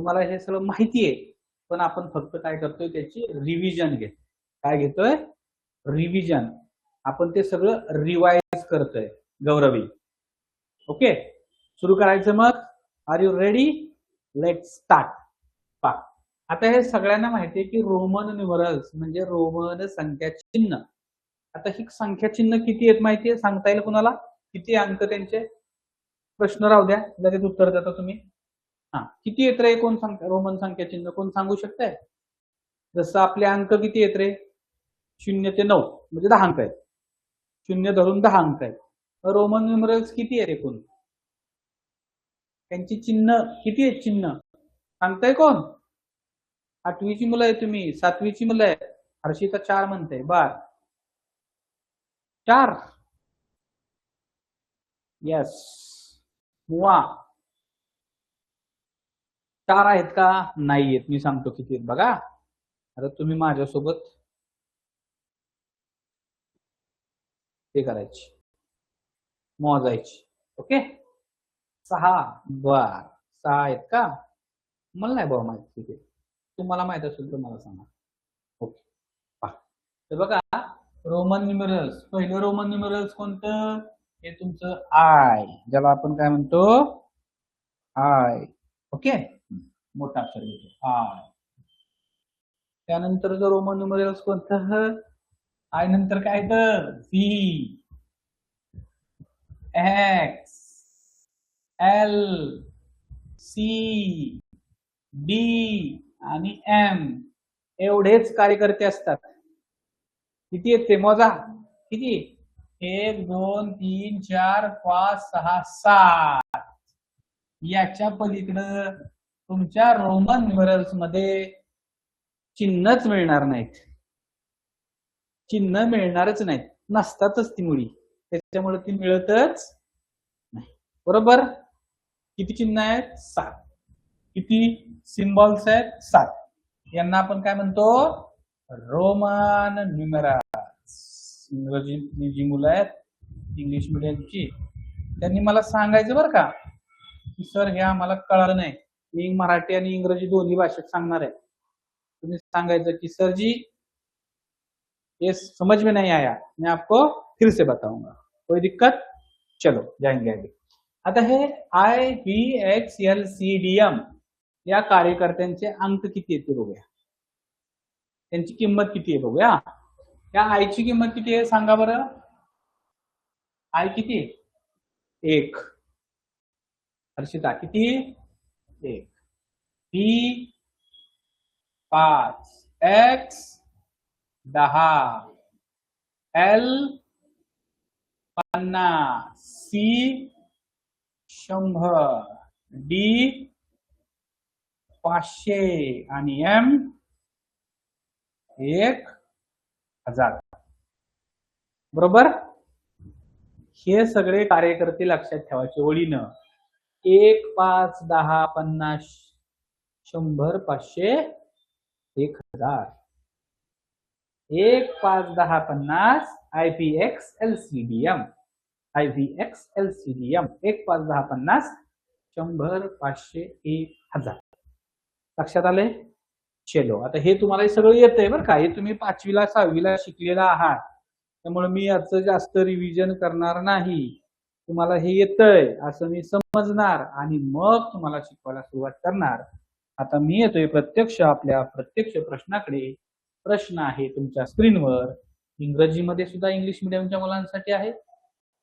तुम्हाला हे सगळं माहिती आहे, पण आपण फक्त काय करतोय त्याची रिव्हिजन घेत. काय घेतोय? रिव्हिजन. आपण ते सगळं रिवाइज करतोय गौरवी. ओके, सुरू करायचं मग. Are you ready? Let start. पहा, आता हे सगळ्यांना माहिती आहे की रोमन न्यूमरल्स म्हणजे रोमन संख्या चिन्ह. आता ही संख्या चिन्ह किती आहेत माहिती आहे? सांगता येईल कुणाला? किती अंक त्यांचे? प्रश्न राहू द्या, लगेच उत्तर देता तुम्ही. हा, किती येत रे कोण सांगता? रोमन संख्या चिन्ह कोण सांगू शकताय? जसं आपले अंक किती येत रे? 0 ते 9 म्हणजे 10 अंक आहेत. 0 धरून 10 अंक आहेत. रोमन न्यूमरल्स किती आहे रे कोण? त्यांची चिन्ह किती आहेत? चिन्ह सांगताय कोण? 8वीची मुलं आहे तुम्ही, 7वीची मुलं आहे. हर्षिता 4 म्हणते. बर, 4. यस, मुआ 4 आहेत का? नाही आहेत. मी सांगतो किती आहेत बघा. आता तुम्ही माझ्यासोबत ते करायची, मोजायची. ओके, 6. बर, 6 आहेत का? मला नाही बाबा माहिती किती. तुम्हाला माहित असेल तर मला सांगा. ओके, पहा तर बघा, रोमन न्यूमरल्स, पहिलं रोमन न्यूमरल्स कोणतं? हे तुमचं आय, ज्याला आपण काय म्हणतो? आय. ओके, मोठा अक्षर घेतो आय. त्यानंतर जो रोमन न्यूमरल्स कोणतं? आय नंतर काय तर? C, X, L, C, D आणि एम एवढेच कार्यकर्ते असतात. किती आहेत ते मोजा. किती? 1 2 3 4 5 6 7. याच्या पलीकडं तुमच्या रोमन न्यूमरल्स मध्ये चिन्हच मिळणार नाहीत. चिन्ह मिळणारच नाहीत, नसतातच ती मुळी. त्याच्यामुळे ती मिळतच नाही. बरोबर? किती चिन्ह आहेत? 7. किती सिम्बॉल्स आहेत? 7. यांना आपण काय म्हणतो? Roman numerals. इंग्रजी जी मुलं आहेत इंग्लिश मीडियमची, त्यांनी मला सांगायचं बरं का की सर हे आम्हाला कळलं नाही. मी मराठी आणि इंग्रजी दोन्ही भाषेत सांगणार आहे. तुम्ही सांगायचं की सर जी ये समझ में नहीं आया, मैं आपको फिर से बताऊंगा, कोई दिक्कत? चलो जाएंगे आगे. आता हे IVXLCDM या कार्यकर्त्यांचे अंक किती आहेत बघूया. त्यांची किंमत किती आहे बघूया. या आयची किंमत किती आहे सांगा बरं. आय किती? 1. हर्षिता किती? 1. बी 5, एक्स 10, एल 50, सी 100, डी 500 आणि एम 1000. बरोबर? हे सगळे कार्यकर्ते लक्षात ठेवायचे ओळीनं. 1 5 10 50 100 500 1000. 1 5 10 50 IVXLCDM. IVXLCDM 1 5 10 50 100 500 1000. लक्षात आले? चलो, आता हे तुम्हाला सगळं येतंय बरं का. हे तुम्ही 5वीला 6वीला शिकलेला आहात, त्यामुळे मी याचं जास्त रिव्हिजन करणार नाही. तुम्हाला हे येतंय असं मी समजणार आणि मग तुम्हाला शिकवायला सुरुवात करणार. आता मी येतोय प्रत्यक्ष आपल्या प्रत्यक्ष प्रश्नाकडे. प्रश्न आहे तुमच्या स्क्रीनवर. इंग्रजीमध्ये सुद्धा इंग्लिश मीडियमच्या मुलांसाठी आहे,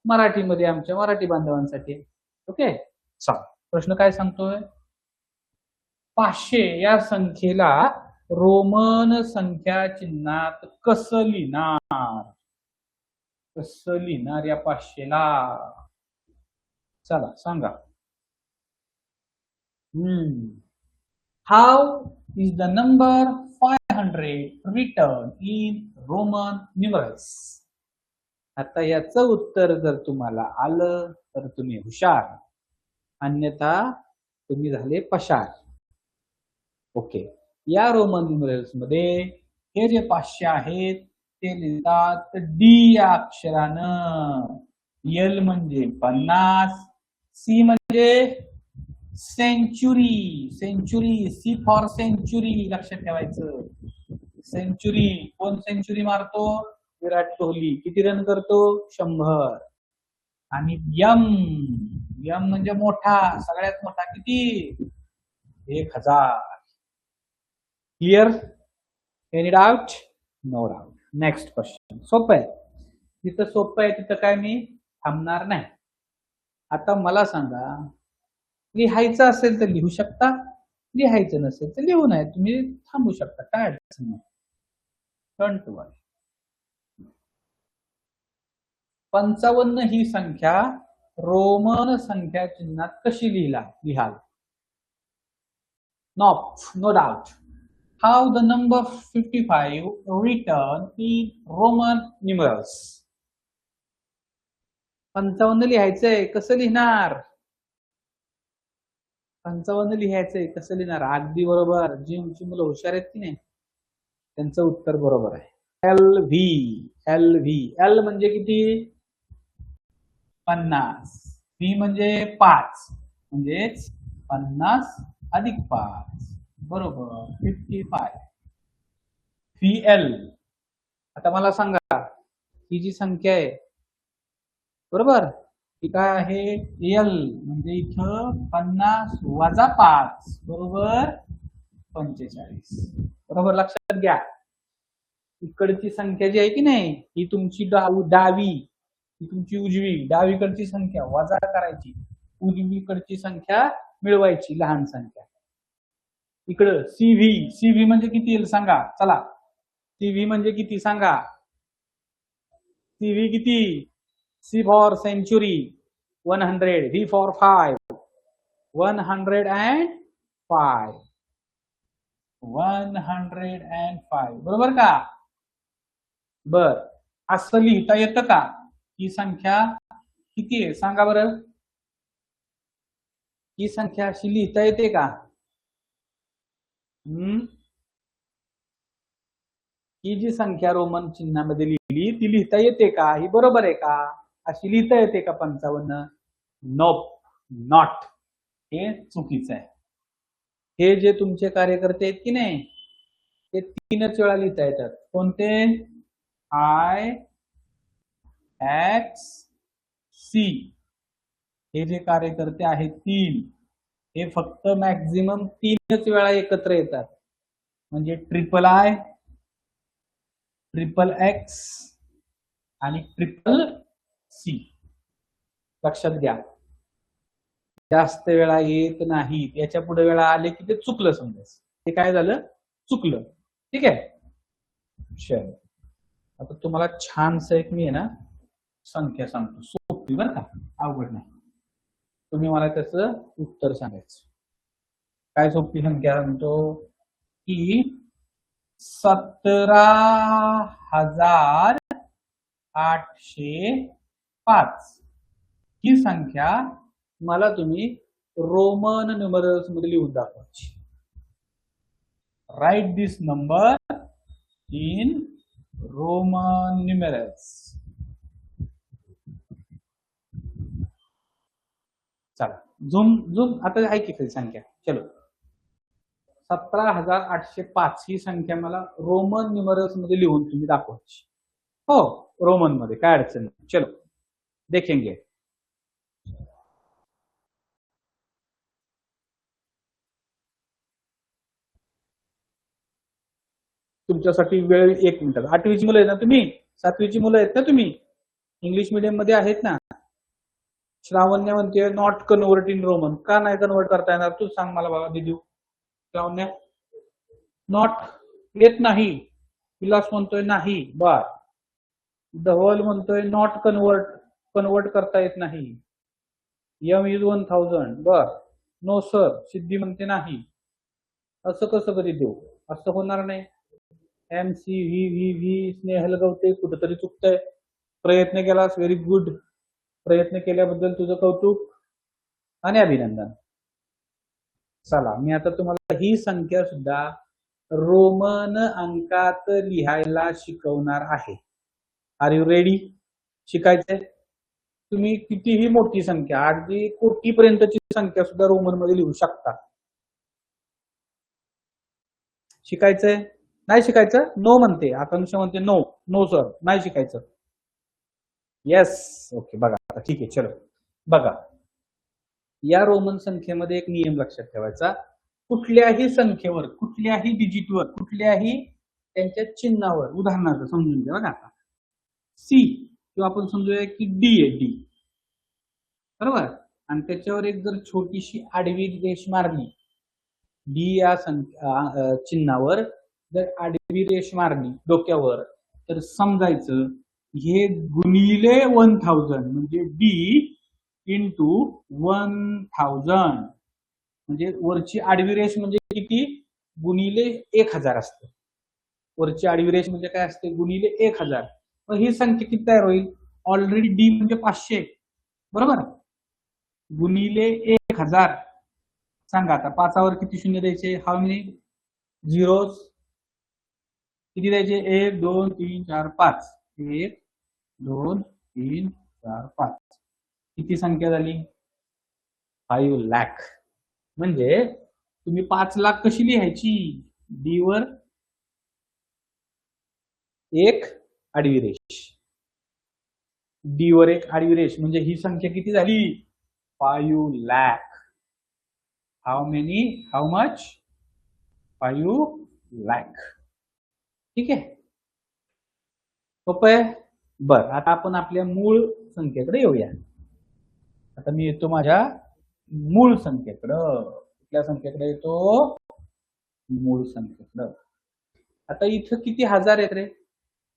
मराठीमध्ये आमच्या मराठी बांधवांसाठी. ओके, चला प्रश्न काय सांगतोय? 500 या संख्येला रोमन संख्या चिन्हात कसं लिहिणार? कसं लिहिणार या 500ला? चला सांगा. How is the number 500 return in Roman numerals? आता याचं उत्तर जर तुम्हाला आलं तर तुम्ही हुशार, अन्यथा तुम्ही झाले पशार. ओके, या रोमन न्यूमरल्स मध्ये हे जे 500 आहेत ते लिहितात डी या अक्षरानं. एल म्हणजे 50, सी म्हणजे century, century, C for century लक्षात ठेवायचं. सेंचुरी, कोण सेंचुरी मारतो? विराट कोहली. किती रन करतो? 100. आणि यम, यम म्हणजे मोठा, सगळ्यात मोठा किती? 1000. Clear? Any doubt? No doubt. Next question. सोपं आहे, जिथं सोपं आहे तिथं काय मी थांबणार नाही. आता मला सांगा, लिहायचं असेल तर लिहू शकता, लिहायचं नसेल तर लिहू नये, तुम्ही थांबू शकता, काय अडचण नाही. Turn to one. 55 ही संख्या रोमन संख्या चिन्हात कशी लिहाल? No doubt. How the number 55 written in Roman numerals? 55 लिहायचंय, कसं लिहिणार? 55 लिहायचंय, कसं लिहिणार? अगदी बरोबर. जी मुलं हुशार आहेत की नाही त्यांचं उत्तर बरोबर आहे. LV. L म्हणजे किती? 50. V म्हणजे 5, म्हणजेच 50 अधिक 5 बरोबर 55. VL. आता मला सांगा, ही जी संख्या आहे बरोबर, ती काय आहे? एल म्हणजे इथं 50 वजा 5 बरोबर 45. बरोबर, लक्षात घ्या. इकडची संख्या जी आहे की नाही, ही तुमची डावी, ही तुमची उजवी. डावीकडची संख्या वजा करायची, उजवीकडची संख्या मिळवायची, लहान संख्या. इकडं सीव्ही म्हणजे किती येईल सांगा? चला, सीव्ही म्हणजे किती सांगा? सीव्ही किती? C for century 100, V for 5 105. 105 बरोबर का? बर, असं लिहिता येतं का? ही संख्या किती आहे सांगा बरं? ही संख्या अशी लिहिता येते का? ही जी संख्या रोमन चिन्हामध्ये लिहिली ती लिहिता येते का? ही बरोबर आहे का? अशी लिहिता येते का 55? नोप, नॉट. हे चुकीचं आहे. हे जे तुमचे कार्यकर्ते आहेत की नाही, ते 3च वेळा लिहिता येतात. कोणते? I, X, C. हे जे कार्यकर्ते आहेत 3, हे फक्त मॅक्झिमम 3च वेळा एकत्र येतात. म्हणजे I, XXX आणि CCC. लक्षात घ्या, जास्त वेळा येत नाही. याच्या पुढे वेळा आले की ते चुकलं समजायचं. ते काय झालं? चुकलं. ठीक आहे, चल. आता तुम्हाला छानस एक मी आहे ना संख्या सांगतो, सोपी बरं का, अवघड नाही. तुम्ही मला त्याचं उत्तर सांगायचं. काय सोपी संख्या सांगतो की 17,805 ही संख्या मला तुम्ही रोमन न्यूमरल्स मध्ये लिहून दाखवायची. Write this number in Roman numerals. चला, झूम आता आहे की खाली संख्या. चलो, 17,805 ही संख्या मला रोमन न्यूमरल्स मध्ये लिहून तुम्ही दाखवायची. हो, रोमन मध्ये, काय अडचण नाही. चलो देखेंगे. तुमच्यासाठी वेळ 1 मिनिट. 8वीची मुलं आहेत ना तुम्ही? 7वीची मुलं आहेत ना तुम्ही? इंग्लिश मीडियम मध्ये आहेत ना? श्रावण्य म्हणते नॉट कन्वर्ट इन रोमन. का नाही कन्वर्ट करता येणार? तू सांग मला बाबा दिदू. श्रावण्य नॉट येत नाही. विलास म्हणतोय नाही. बर, धवल म्हणतोय नॉट कन्वर्ट करता येत नाही. M is 1000. बर, नो सर. सिद्धी म्हणते नाही. असं कसं कधी देऊ? असं होणार नाही. MCV स्नेहल गवते कुठेतरी चुकतंय. प्रयत्न केलास, व्हेरी गुड. प्रयत्न केल्याबद्दल तुझं कौतुक आणि अभिनंदन. चला, मी आता तुम्हाला ही संख्या सुद्धा रोमन अंकात लिहायला शिकवणार आहे. Are you ready? शिकायचंय? तुम्ही कितीही मोठी संख्या, अगदी कोटीपर्यंतची संख्या सुद्धा रोमन मध्ये लिहू शकता. शिकायचंय? नाही शिकायचं? नो म्हणते, आकांक्षा म्हणते नो. नो सर, नाही शिकायचं. Yes, okay. बघा आता ठीक आहे, चलो बघा. या रोमन संख्येमध्ये एक नियम लक्षात ठेवायचा. कुठल्याही संख्येवर, कुठल्याही डिजिटवर, कुठल्याही त्यांच्या चिन्हावर, उदाहरणार्थ समजून घ्या. बघा आता सी किंवा आपण समजूया की डी आहे, डी, बरोबर. आणि त्याच्यावर एक जर छोटीशी आडवी रेष मारली, डी या चिन्हावर जर आडवी रेष मारली डोक्यावर, तर समजायचं हे गुणिले 1000 म्हणजे डी इंटू 1000. म्हणजे वरची आडवी रेष म्हणजे किती? गुणिले 1000 असते. वरची आडवी रेष म्हणजे काय असते? गुणिले 1000. मग ही संख्या किती तयार होईल? ऑलरेडी डी म्हणजे 500, बरोबर, गुणिले 1000. सांगा आता 5वर किती शून्य द्यायचे? How many zeros? किती द्यायचे? 1 2 3 4 5. 1 2 3 4 5. किती संख्या झाली? 5 लाख. म्हणजे तुम्ही 5 लाख कशी लिहायची? डी वर एक आडवी रेष, डी वर एक आडवी रेष, म्हणजे ही संख्या किती झाली? 5 lakh. How many? How much? 5 lakh. ठीक आहे, सोपं आहे. बर, आता आपण आपल्या मूळ संख्येकडे येऊया. आता मी येतो माझ्या मूळ संख्येकडं. कुठल्या संख्येकडे येतो? मूळ संख्येकडं. आता इथं किती हजार आहेत रे?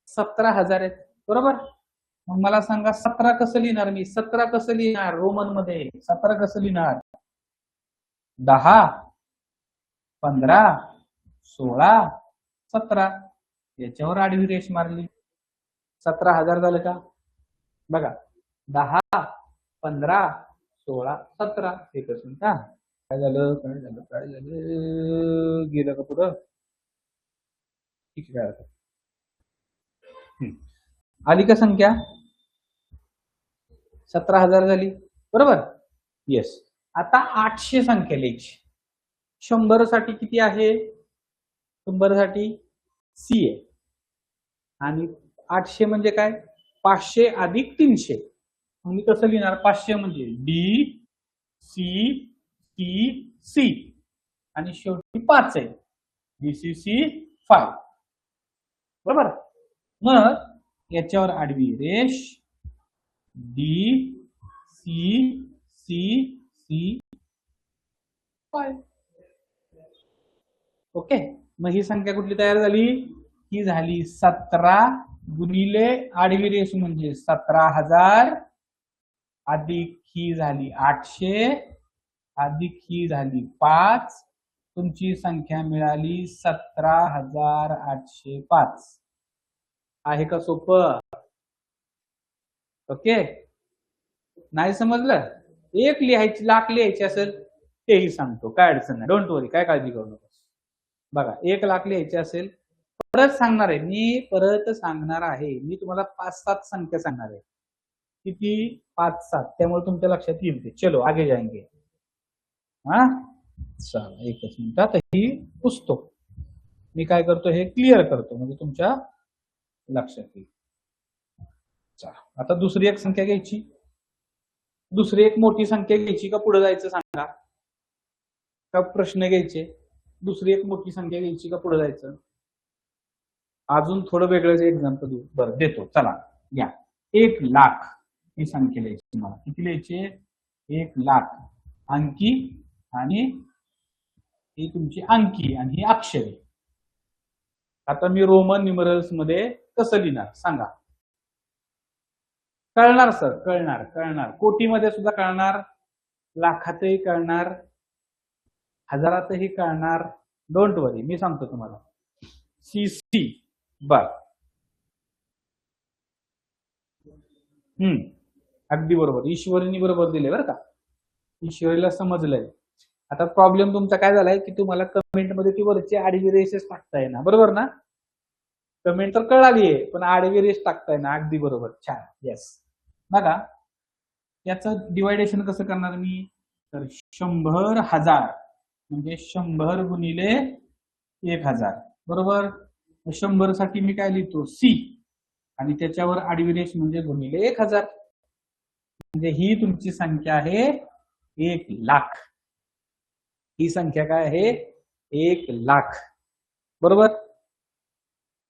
17,000 आहेत, बरोबर. मग मला सांगा 17 कसं लिहिणार मी? 17 कसं लिहिणार रोमन मध्ये? 17 कसं लिहिणार? 10 15 16 17. याच्यावर आडवी रेष मारली, 17,000 झालं का? बघा 10 15 16 17. एकच मिनिट. काय झालं? काय झालं? काय झालं? गेलं का पुढं? ठीक आहे. आली का संख्या? 17,000 झाली, बरोबर. येस. आता 800 संख्या लिहायची. 100 साठी किती आहे? 100 साठी सी आहे. आणि 800 म्हणजे काय? 500 अधिक 300. मग मी कसं लिहिणार? 500 म्हणजे डी सी टी सी आणि शेवटी 5 आहे, DCC 5, बरोबर. मग याच्यावर आडवी रेष D C C C 5. Okay. मग ही संख्या कुठली तयार झाली? ही झाली 17 गुणिले आडवी रेष म्हणजे 17,000 अधिक ही झाली 800 अधिक ही झाली 5. तुमची संख्या मिळाली 17,805. आहे का सोपं? ओके. नाही समजलं? एक लिहायची, लाख लिहायची असेल तेही सांगतो, काय अडचण नाही. डोंट वरी, काय काळजी करू नका. बघा 1 लाख लिहायचे असेल, परत सांगणार आहे मी, परत सांगणार आहे मी तुम्हाला 5-7 संख्या सांगणार आहे. किती? 5-7. त्यामुळे तुमच्या लक्षात येईल ते. चलो आगे जाएंगे. हा चला एकच मिनिट. आता ही पुसतो मी, काय करतो हे क्लिअर करतो म्हणजे तुमच्या लक्षात येईल. चला आता दुसरी एक संख्या घ्यायची. दुसरी एक मोठी संख्या घ्यायची का पुढे जायचं सांगा? का प्रश्न घ्यायचे? दुसरी एक मोठी संख्या घ्यायची का पुढे जायचं? अजून थोडं वेगळं एक्झाम्पल देऊ. बरं देतो, चला घ्या. 1 लाख ही संख्या लिहायची. मला किती लिहायची? 1 लाख. अंकी आणि ही तुमची अंकी आणि ही अक्षरे. आता मी रोमन न्यूमरल्स मध्ये कसं लिहिणार सांगा? कळणार सर? कळणार, कळणार. कोटीमध्ये सुद्धा कळणार, लाखातही कळणार, हजारातही कळणार. डोंट वरी, मी सांगतो तुम्हाला. CC बर. अगदी बरोबर, ईश्वरीनी बरोबर दिले बरं का. ईश्वरीला समजलंय. आता प्रॉब्लेम तुमचा काय झालाय की तुम्हाला कमेंट मध्ये ती वरची आडवी रेषच टाकता येणार, बरोबर ना? कमेंट तर कळाली आहे, पण आडवी रेष टाकताय ना. अगदी बरोबर, छान. येस. बघा याचं डिवायडेशन कसं करणार मी? तर 100,000 म्हणजे 100 गुणिले 1000 बरोबर. 100 साठी मी काय लिहितो सी आणि त्याच्यावर आडवी रेष म्हणजे गुणिले 1000 म्हणजे ही तुमची संख्या आहे 1,00,000. ही संख्या काय आहे 1,00,000 बरोबर.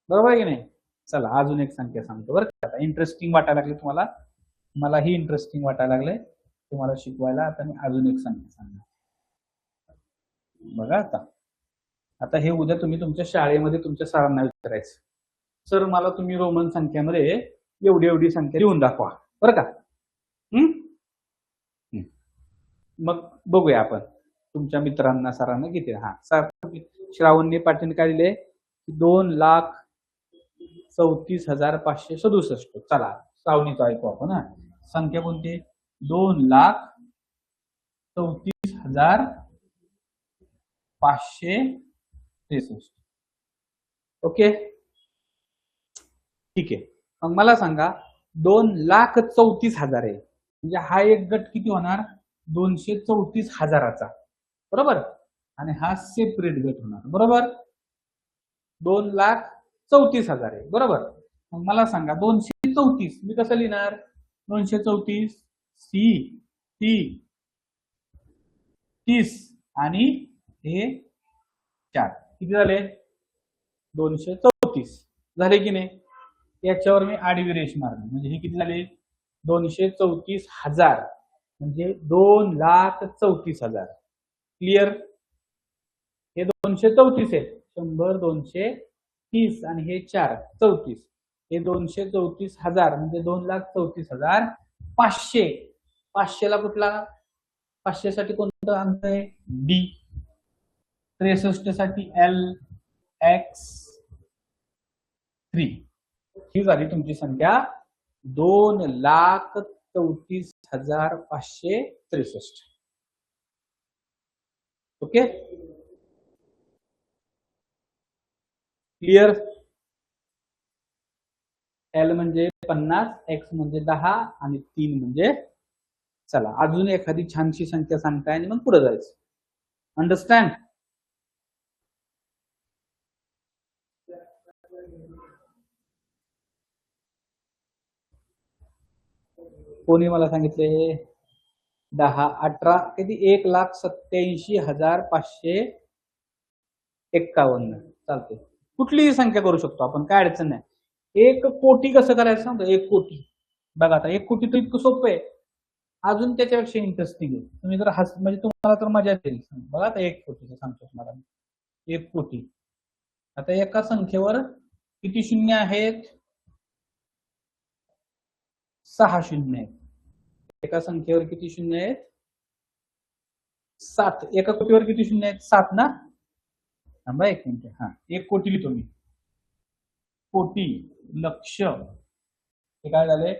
बरोबर की नाही. चला अजून एक संख्या सांगतो बरं का. आता इंटरेस्टिंग वाटायला लागले तुम्हाला, मलाही इंटरेस्टिंग वाटायला लागले तुम्हाला शिकवायला. आता मी अजून एक संख्या सांगणार बघा. आता आता हे उद्या तुम्ही तुमच्या शाळेमध्ये तुमच्या सरांना विचारायचं, सर मला तुम्ही रोमन संख्यामध्ये एवढी एवढी संख्या लिहून दाखवा बरं का. मग बघूया आपण तुमच्या मित्रांना सरांना किती. हा सर श्रावणने पाटील काय दिले 2,34,567. चला श्रावणीचं ऐकू आपण. हा संख्या कोणती 2,34,563. ओके ठीक आहे. मग मला सांगा 2,34,000 आहे म्हणजे हा एक गट किती होणार 234,000चा बरोबर आणि हा सेपरेट गट होणार बरोबर. 2,34,000 आहे बरोबर. मग मला सांगा 234 मी कसं लिहिणार 234 सी टी 30 आणि हे 4 किती झाले 234 झाले की नाही. याच्यावर मी आडवी रेष मारली म्हणजे हे किती झाले 234,000 म्हणजे 2,34,000. क्लिअर. हे 234 आहे 100 230 आणि हे 4 34 हे 234,000 म्हणजे 2,34,500. 500ला कुठला 500 साठी कोणतं अंक आहे डी. 63 साठी एल एक्स 3. ही झाली तुमची संख्या 2,34,563. Okay clear. एल म्हणजे 50 एक्स म्हणजे 10 आणि 3 म्हणजे. चला अजून एखादी छानशी संख्या सांगताय आणि मग पुढे जायचं. अंडरस्टँड. कोणी मला सांगितले 10 18 किती 1,87,551. चालते कुठलीही संख्या करू शकतो आपण काय अडचण नाही. 1 कोटी कसं करायचं सांगतो 1 कोटी. बघा आता 1 कोटी तर इतकं सोपं आहे. अजून त्याच्यापेक्षा इंटरेस्टिंग आहे. तुम्ही जर म्हणजे तुम्हाला तर मजा येईल. बघा आता 1 कोटीचं सांगतो तुम्हाला 1 कोटी. आता एका संख्येवर किती शून्य आहेत 6 शून्य आहेत. एका संख्येवर किती शून्य आहेत 7. एका कोटीवर किती शून्य आहेत 7 ना. थांबा 1 मिनिट. हा 1 कोटी लिहितो मी. कोटी लक्ष हे काय झाले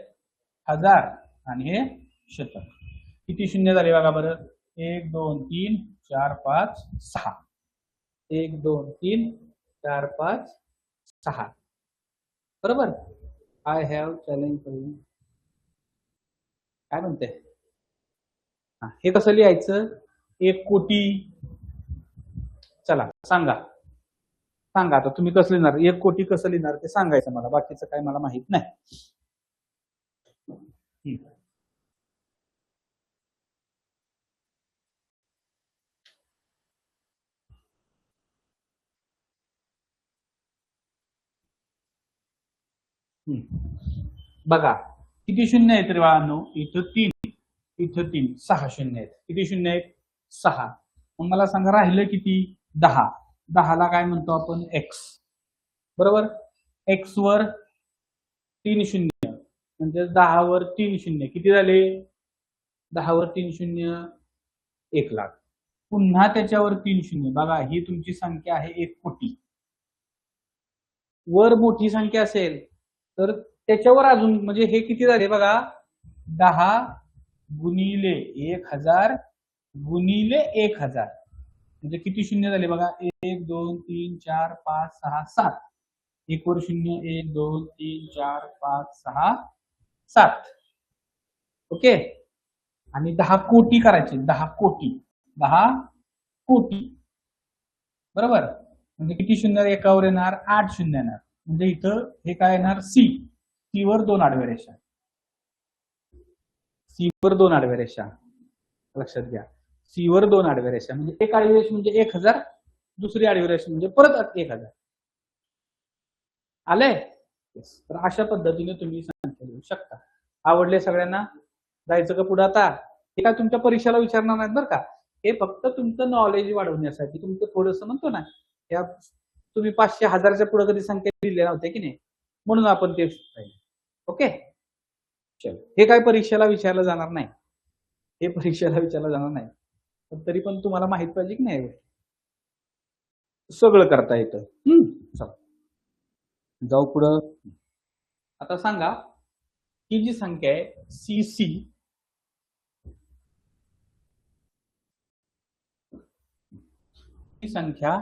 1000 आणि हे शतक. किती शून्य झाले बघा बरं 1 2 3 4 5 6. 1 2 3 4 5 6 बरोबर. I have challenge for you. काय म्हणते हे कसं लिहायचं 1 कोटी. चला सांगा सांगा आता तुम्ही कसं लिहिणार 1 कोटी कसं लिहिणार ते सांगायचं मला. बाकीचं काय मला माहित नाही. बघा किती शून्य आहेत रे बाळांनो. इथं 3 इथं 3 6 शून्य आहेत. किती शून्य आहेत 6. मग मला सांगा राहिलं किती 10. 10ला काय म्हणतो आपण एक्स बरोबर. एक्स वर 3 शून्य म्हणजे 10 वर 3 शून्य किती झाले 10 वर 3 शून्य 1,00,000. पुन्हा त्याच्यावर 3 शून्य. बघा ही तुमची संख्या आहे 1 कोटी. वर मोठी संख्या असेल तर त्याच्यावर अजून म्हणजे हे किती झाले बघा 10 गुणिले 1,000 गुणिले 1,000 म्हणजे किती शून्य झाले बघा 1 2 3 4 5 6 7. 1 वर शून्य 1 2 3 4 5 6 7. ओके आणि 10 कोटी करायचे. 10 कोटी 10 कोटी बरोबर. म्हणजे किती शून्य एकावर येणार? 8 शून्य येणार. म्हणजे इथं हे काय येणार? सी. सी वर 2 आडव्या रेषा. सी वर 2 आडव्या रेषा लक्षात घ्या. सी वर 2 आडव्या रेषा म्हणजे एक आडवी रेषा म्हणजे 1000, दुसरी आडवी रेषा म्हणजे परत 1000. आले? तर अशा पद्धतीने तुम्ही संख्या लिहू शकता. आवडले सगळ्यांना? जायचं का पुढे आता? हे काय तुमच्या परीक्षेला विचारणार नाहीत बरं का. हे फक्त तुमचं नॉलेज वाढवण्यासाठी तुमचं थोडंसं म्हणतो ना, या तुम्ही 500 1000च्या पुढे कधी संख्या लिहिल्या नव्हत्या की नाही, म्हणून आपण ते ओके. चल, हे काय परीक्षेला विचारलं जाणार नाही. हे परीक्षेला विचारलं जाणार नाही. पण तरी पण तुम्हाला माहित पाहिजे की नाही, सगळं करता येतं. चला जाऊ पुढं. आता सांगा ही जी संख्या आहे CC, ही संख्या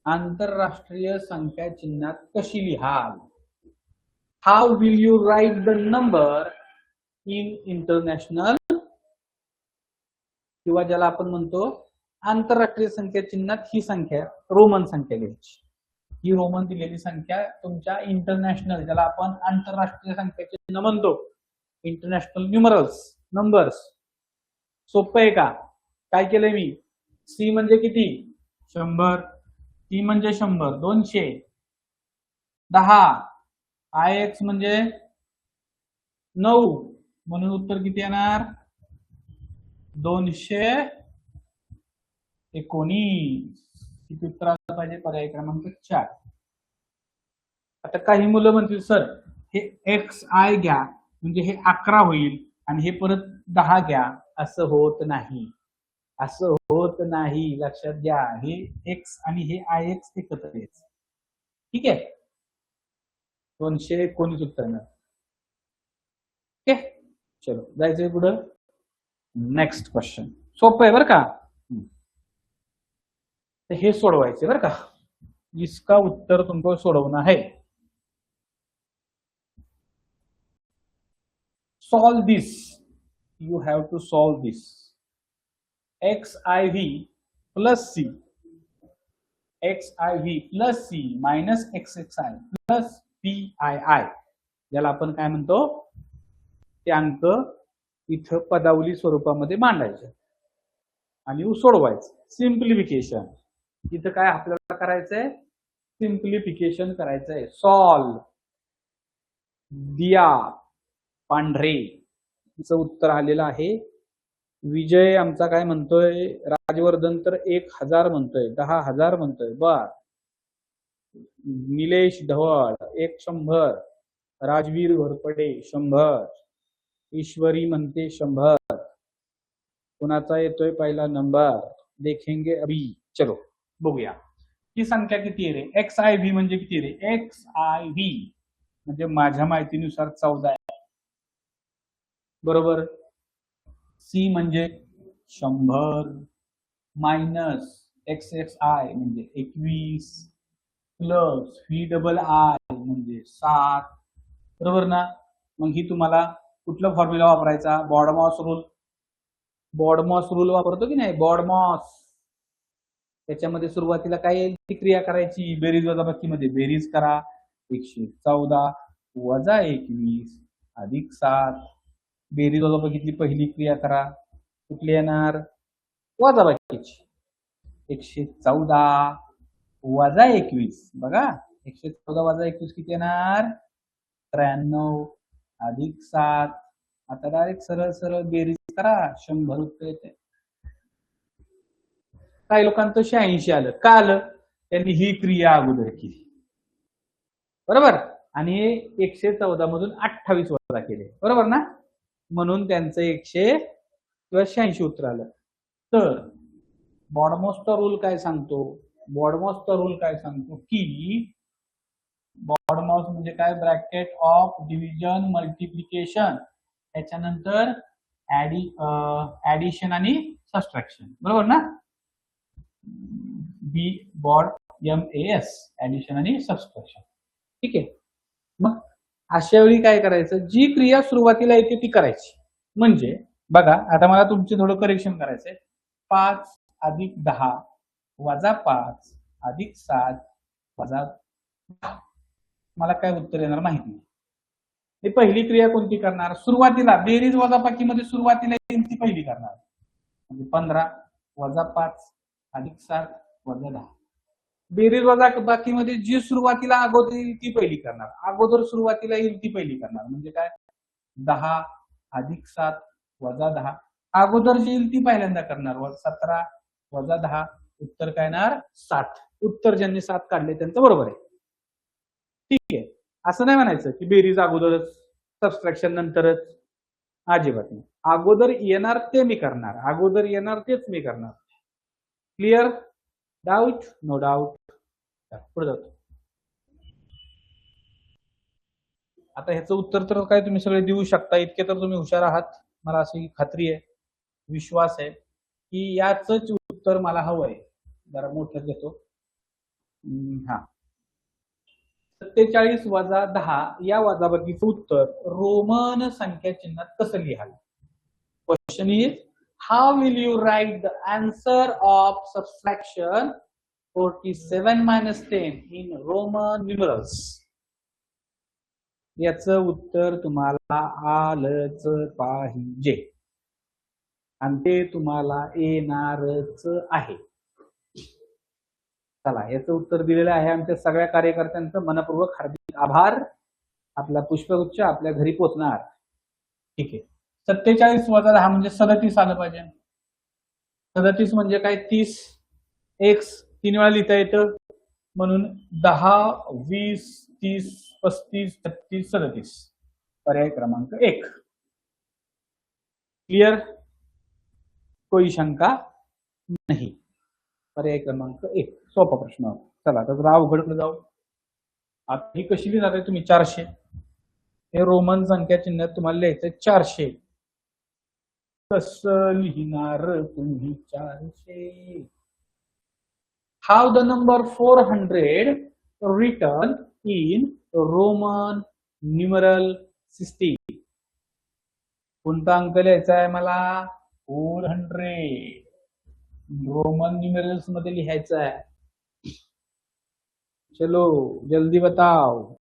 आंतरराष्ट्रीय संख्या चिन्हात कशी लिहाल? How will you write the number in international, किंवा ज्याला आपण म्हणतो आंतरराष्ट्रीय संख्या चिन्हात ही संख्या रोमन संख्या घ्यायची. ही रोमन दिलेली संख्या तुमच्या इंटरनॅशनल, ज्याला आपण आंतरराष्ट्रीय संख्या चिन्ह म्हणतो, इंटरनॅशनल न्यूमरल्स नंबर्स. सोपं आहे का? काय केलंय मी? सी म्हणजे किती? 100. टी म्हणजे 100, 200, 10. IX म्हणजे 9, म्हणून उत्तर किती येणार? 219. किती उत्तर आलं पाहिजे? पर्याय क्रमांक 4. आता काही मुलं म्हणतील सर हे XI घ्या म्हणजे हे 11 होईल आणि हे परत 10 घ्या. असं होत नाही, असं होत नाही. लक्षात घ्या, हे X आणि हे IX एकत्र आहेत. ठीक आहे, 219 उत्तर येणार. ओके, चलो जायचंय पुढं. नेक्स्ट क्वेश्चन सोपं आहे बरं का. तर हे सोडवायचे बरं का. इसका उत्तर तुमको सोडवना है. Solve this. You have to solve this. XIV plus C, XIV plus C minus XXI plus PII, ज्याला आपण काय म्हणतो, ते अंक इथं पदावली स्वरूपामध्ये मांडायचे आणि सोडवायचं. सिम्प्लिफिकेशन. इथं काय आपल्याला करायचंय? सिम्प्लिफिकेशन करायचंय. सॉल्व. दिया पांढरे तिचं उत्तर आलेलं आहे. विजय आमचा काय म्हणतोय? राजवर्धन तर 1000 म्हणतोय, 10,000 म्हणतोय. बर. निलेश ढवळ 100, राजवीर घोरपडे 100, ईश्वरी म्हणते 100. कुणाचा येतोय पहिला नंबर? देखेंगे अभी. चलो बघूया ही संख्या किती आहे रे. XIV म्हणजे किती रे? XIV म्हणजे माझ्या माहितीनुसार 14 आहे बरोबर. C म्हणजे 100 मायनस XXI म्हणजे 21 प्लस VII म्हणजे 7 बरोबर ना. मग ही तुम्हाला कुठला फॉर्म्युला वापरायचा? BODMAS rule. बॉडमॉस रूल वापरतो की नाही? बॉडमॉस. त्याच्यामध्ये सुरुवातीला काय क्रिया करायची? बेरीज वजाबाकीमध्ये बेरीज करा. 114 वजा 21 अधिक 7. बेरीज वजाबाकीतली पहिली क्रिया करा. कुठली येणार? वजाबाकीची. 114 वजा 21. बघा 114 वजा 21 किती येणार? 93 अधिक 7. आता डायरेक्ट सरळ सरळ बेरीज करा. 100 उत्तर येते. काही लोकांचं 86 आलं. का आलं? त्यांनी ही क्रिया अगोदर केली बरोबर, आणि 114 मधून 28 वजा केले बरोबर ना, म्हणून त्यांचं 186 उत्तर आलं. तर बॉडमॉसचा रूल काय सांगतो? बॉडमॉसचा रूल काय सांगतो की बॉडमॉस म्हणजे काय? ब्रॅकेट ऑफ डिव्हिजन मल्टिप्लिकेशन, त्याच्यानंतर ऍडिशन आणि सबट्रॅक्शन बरोबर ना. बी बॉड MAS ऍडिशन आणि सबट्रॅक्शन. ठीक आहे. मग अशा वेळी काय करायचं? जी क्रिया सुरुवातीला येते ती करायची. म्हणजे बघा आता मला तुमचे थोडं करेक्शन करायचंय. 5 अधिक 10 वजा 5 अधिक 7 वजा 10. मला काय उत्तर येणार माहित नाही. ही पहिली क्रिया कोणती करणार? सुरुवातीला बेरीज वजाबाकीमध्ये सुरुवातीला येईल ती पहिली करणार. म्हणजे 15 वजा 5 अधिक 7 वजा 10. बेरीज वजाबाकीमध्ये जी सुरुवातीला अगोदर येईल ती पहिली करणार. अगोदर सुरुवातीला येईल ती पहिली करणार. म्हणजे काय? 10 अधिक 7 वजा 10. अगोदर जी येईल ती पहिल्यांदा करणार. 17 वजा 10 उत्तर काय येणार? 60. उत्तर ज्यांनी 7 काढले त्यांचं बरोबर आहे. ठीक आहे. असं नाही म्हणायचं की बेरीज अगोदरच सबस्ट्रॅक्शन नंतरच. अजिबात नाही. अगोदर येणार ते मी करणार. अगोदर येणार तेच मी करणार. क्लिअर? डाऊट? No doubt. पुढे जातो. आता ह्याचं उत्तर तर काय तुम्ही सगळे देऊ शकता. इतके तर तुम्ही हुशार आहात. मला अशी खात्री आहे, विश्वास आहे की याच उत्तर मला हवंय. जरा मोठं घेतो. हा 47 वजा 10 या वजाबाकीचं उत्तर रोमन संख्या चिन्हात कसं लिहाल? Question is how will you write the answer of subtraction 47 minus 10 in Roman numerals? याचं उत्तर तुम्हाला आलंच पाहिजे आणि ते तुम्हाला येणारच आहे. चला याचं उत्तर दिलेलं आहे. आमच्या सगळ्या कार्यकर्त्यांचं मनपूर्वक हार्दिक आभार. आपला पुष्पगुच्छ आपल्या घरी पोहोचणार. ठीक आहे. 47 वजा 10 म्हणजे 37 आलं पाहिजे. 37 म्हणजे काय? 30 एक्स 3 वेळा लिहिता येतं म्हणून 10 20 30 35 36 37. पर्याय क्रमांक 1. क्लिअर? कोई शंका नाही. पर्याय क्रमांक 1 सोपा प्रश्न. चला आता जरा अवघडकडे जाऊ. आता ही कशी लिहिणार आहे तुम्ही? 400 हे रोमन संख्या चिन्हात तुम्हाला लिहायचं 400. कसं लिहिणार तुम्ही 400? How the number 400 written in Roman numeral system? कोणता अंक लिहायचा आहे मला? 400 रोमन न्यूमेरल्स मध्ये लिहायचा आहे. चलो जल्दी बताओ.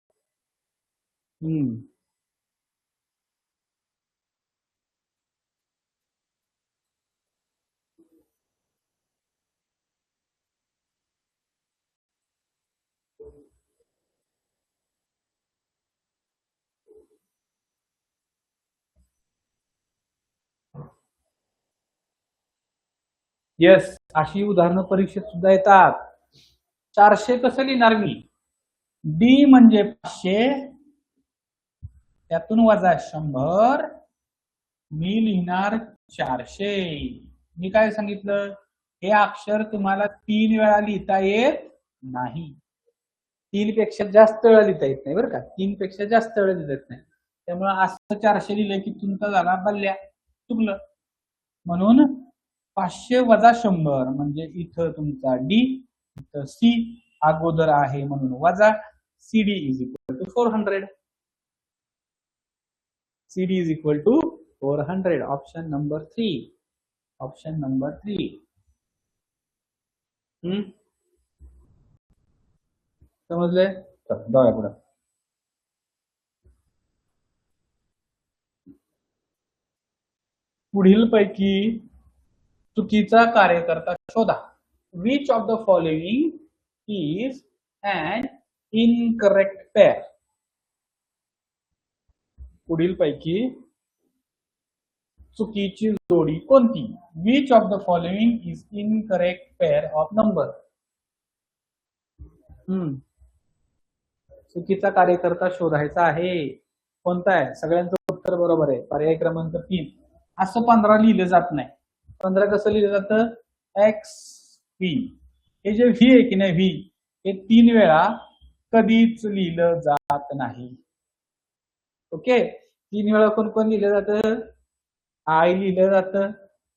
येस, अशी उदाहरणं परीक्षेत सुद्धा येतात. 400 कसं लिहिणार मी? डी म्हणजे 500 त्यातून वजा 100 मी लिहिणार 400. मी काय सांगितलं? हे अक्षर तुम्हाला 3 वेळा लिहिता येत नाही. 3 पेक्षा जास्त वेळा लिहिता येत नाही बरं का. 3 पेक्षा जास्त वेळा लिहिता येत नाही. त्यामुळे असं 400 लिहिलं की तुमचा झाला बल्ल्या. चुकलं. म्हणून 500 वजा 100 म्हणजे इथं तुमचा डी, इथं सी अगोदर आहे म्हणून वजा. CD is equal to 400. CD is equal to 400. Option number 3. Option number 3. समजले? जाऊया पुढे. पुढील पैकी चुकीचा कार्यकर्ता शोधा. Which of the following is an incorrect pair? पुढील पैकी चुकीची जोडी कोणती? Which of the following is incorrect pair of number? चुकीचा कार्यकर्ता शोधायचा आहे. कोणता आहे? सगळ्यांचं उत्तर बरोबर आहे. पर्याय क्रमांक 3. असं 15 लिहिलं जात नाही. 15 कसं लिहिलं जातं? X V. हे जे व्ही आहे की नाही, व्ही हे 3 वेळा कधीच लिहिलं जात नाही. ओके. 3 वेळा कोण कोण लिहिलं जातं? आय लिहिलं जातं,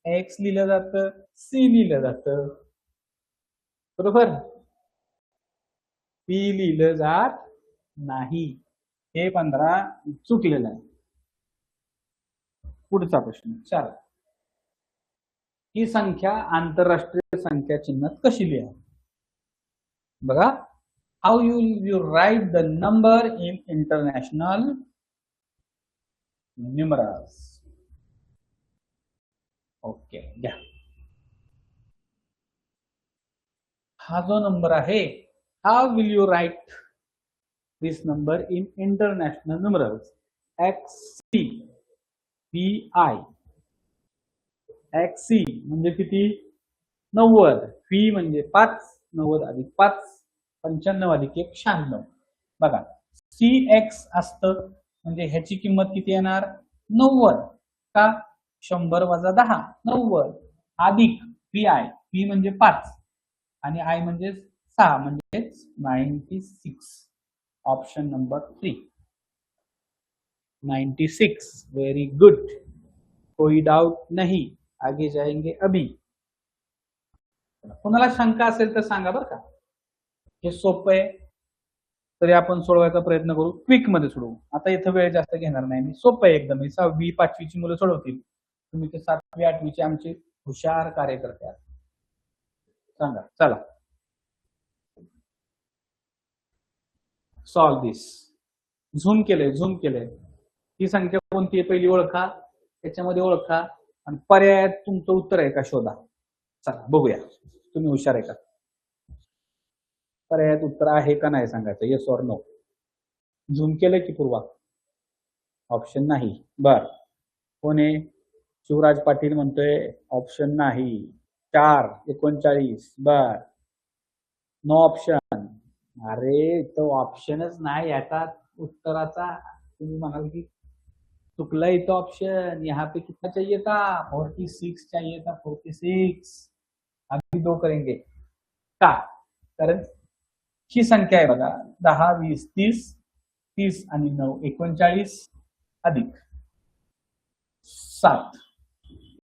एक्स लिहिलं जातं, सी लिहिलं जातं. बरोबर? पी लिहिलं जात नाही. हे 15 चुकलेलं आहे. पुढचा प्रश्न. चला, ही संख्या आंतरराष्ट्रीय संख्या चिन्हात कशी लिहा? बघा, how you write the number in international numerals. Okay, घ्या. हा जो नंबर आहे, how will you write this number in international numerals? XC PI. XC म्हणजे किती? 90. फी म्हणजे 5. 90 अधिक 5 95 अधिक 1 96. बघा, CX असतं म्हणजे ह्याची किंमत किती येणार? 90. का? 100 वजा 10 90 अधिक PI. P म्हणजे 5 आणि I म्हणजे 6 म्हणजे 96. Option number 3 96. वेरी गुड, कोई डाउट नहीं, आगे जाएंगे अभी. कोणाला शंका असेल तर सांगा बरं का. हे सोपं आहे, तरी आपण सोडवायचा प्रयत्न करू, क्विक मध्ये सोडवू. आता इथं वेळ जास्त घेणार नाही मी, सोपं आहे एकदम. 6वी 5वीची मुलं सोडवतील, तुम्ही ते 7वी 8वीचे आमचे हुशार कार्यकर्ते आहात. सांगा, चला. सॉल्व दिस. झूम केले. ही संख्या कोणती आहे पहिली ओळखा, त्याच्यामध्ये ओळखा आणि पर्यायात तुमचं उत्तर आहे का शोधा. चला बघूया, तुम्ही हुशार आहे का. पर्यायात उत्तर आहे का नाही सांगायचं, येस ऑर नो. झूम केलं की पूर्वा? ऑप्शन नाही. बर, कोण आहे? शिवराज पाटील म्हणतोय ऑप्शन नाही. 4 39. बर, नो ऑप्शन. अरे तो ऑप्शनच नाही याचा उत्तराचा. तुम्ही म्हणाल की चुकला तो ऑप्शन, यहाँ पे कितना चाहिए था? 46 चाहिए था, 46. अभी 2 करेंगे का? कारण ही संख्या आहे बघा, 10 20 30 30 आणि 9 39 अधिक 7